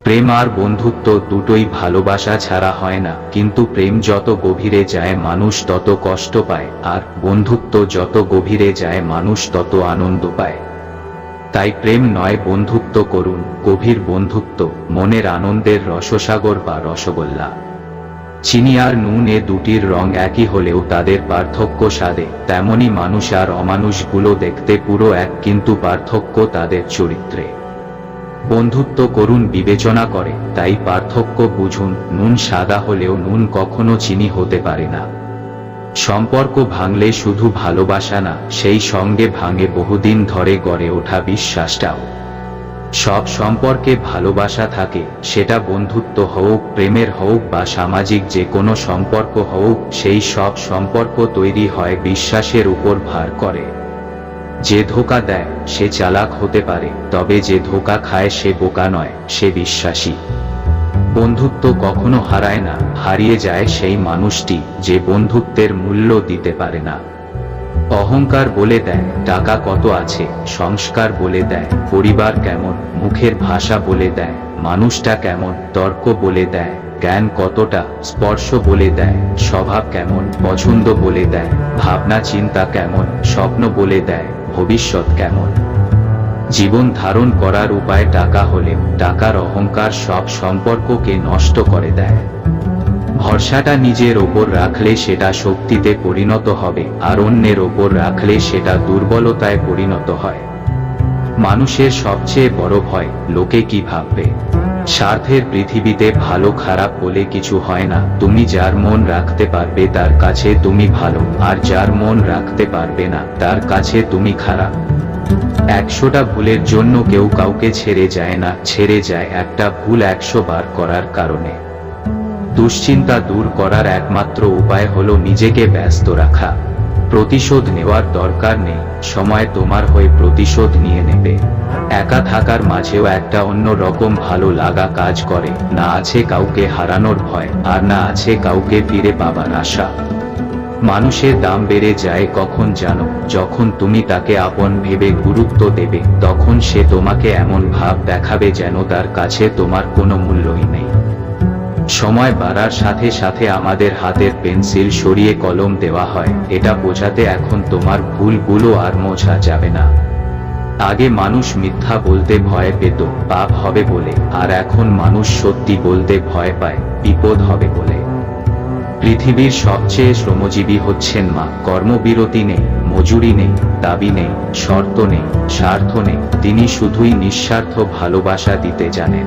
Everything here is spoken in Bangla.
প্রেম আর বন্ধুত্ব দুটোই ভালোবাসা ছাড়া হয় না, কিন্তু প্রেম যত গভীরে যায় মানুষ তত কষ্ট পায়, আর বন্ধুত্ব যত গভীরে যায় মানুষ তত আনন্দ পায়। তাই প্রেম নয়, বন্ধুত্ব করুন, গভীর বন্ধুত্ব, মনের আনন্দের রসসাগর বা রসগোল্লা। চিনি আর নুন, এ দুটির রং একই হলেও তাদের পার্থক্য স্বাদে। তেমনি মানুষ আর অমানুষগুলো দেখতে পুরো এক, কিন্তু পার্থক্য তাদের চরিত্রে। বন্ধুত্ব করুন বিবেচনা করে, তাই পার্থক্য বুঝুন। নুন সাদা হলেও নুন কখনো চিনি হতে পারে না। সম্পর্ক ভাঙলে শুধু ভালোবাসা না, সেই সঙ্গে ভাঙে বহুদিন ধরে গড়ে ওঠা বিশ্বাসটাও। সব সম্পর্কে ভালোবাসা থাকে, সেটা বন্ধুত্ব হোক, প্রেমের হোক বা সামাজিক যে কোনো সম্পর্ক হোক, সেই সব সম্পর্ক তৈরি হয় বিশ্বাসের উপর ভর করে। যে ধোঁকা দেয় সে চালাক হতে পারে, তবে যে ধোঁকা খায় সে বোকা নয়, সে বিশ্বাসী। বন্ধুত্ব কখনো হারায় না, হারিয়ে যায় সেই মানুষটি যে বন্ধুত্বের মূল্য দিতে পারে না। অহংকার বলে দেয় টাকা কত আছে, সংস্কার বলে দেয় পরিবার কেমন, মুখের ভাষা বলে দেয় মানুষটা কেমন, তর্ক বলে দেয় জ্ঞান কতটা, স্পর্শ বলে দেয় স্বভাব কেমন, পছন্দ বলে দেয় ভাবনা চিন্তা কেমন, স্বপ্ন বলে দেয় ভবিষ্যৎ কেমন। জীবন ধারণ করার উপায় টাকা হলেও টাকার অহংকার সব সম্পর্ককে নষ্ট করে দেয়। ভরসাটা নিজের ওপর রাখলে সেটা শক্তিতে পরিণত হবে, আর অন্যের ওপর রাখলে সেটা দুর্বলতায় পরিণত হয়। মানুষের সবচেয়ে বড় ভয় লোকে কি ভাববে। স্বার্থের পৃথিবীতে ভালো খারাপ বলে কিছু হয় না। তুমি যার মন রাখতে পারবে তার কাছে তুমি ভালো, আর যার মন রাখতে পারবে না তার কাছে তুমি খারাপ। 100টা ভুলের জন্য কেউ কাউকে ছেড়ে যায় না, ছেড়ে যায় একটা ভুল 100 বার করার কারণে। দুশ্চিন্তা দূর করার একমাত্র উপায় হলো নিজেকে ব্যস্ত রাখা। প্রতিশোধ নেওয়ার দরকার নেই, সময় তোমার হয়ে প্রতিশোধ নিয়ে নেবে। একা থাকার মাঝেও একটা অন্য রকম ভালো লাগা কাজ করে, না আছে কাউকে হারানোর ভয়, আর না আছে কাউকে ফিরে পাবার আশা। মানুষের দাম বেড়ে যায় কখন জানো, যখন তুমি তাকে আপন ভেবে গুরুত্ব দেবে, তখন সে তোমাকে এমন ভাব দেখাবে যেন তার কাছে তোমার কোনো মূল্যই নেই। সময় বাড়ার সাথে সাথে আমাদের হাতের পেন্সিল সরিয়ে কলম দেওয়া হয়, এটা বোঝাতে এখন তোমার ভুলগুলো আর মোছা যাবে না। আগে মানুষ মিথ্যা বলতে ভয় পেত পাপ হবে বলে, আর এখন মানুষ সত্যি বলতে ভয় পায় বিপদ হবে বলে। পৃথিবীর সবচেয়ে শ্রমজীবী হচ্ছেন মা। কর্মবিরতি নেই, মজুরি নেই, দাবি নেই, শর্ত নেই, স্বার্থ নেই, তিনি শুধুই নিঃস্বার্থ ভালোবাসা দিতে জানেন।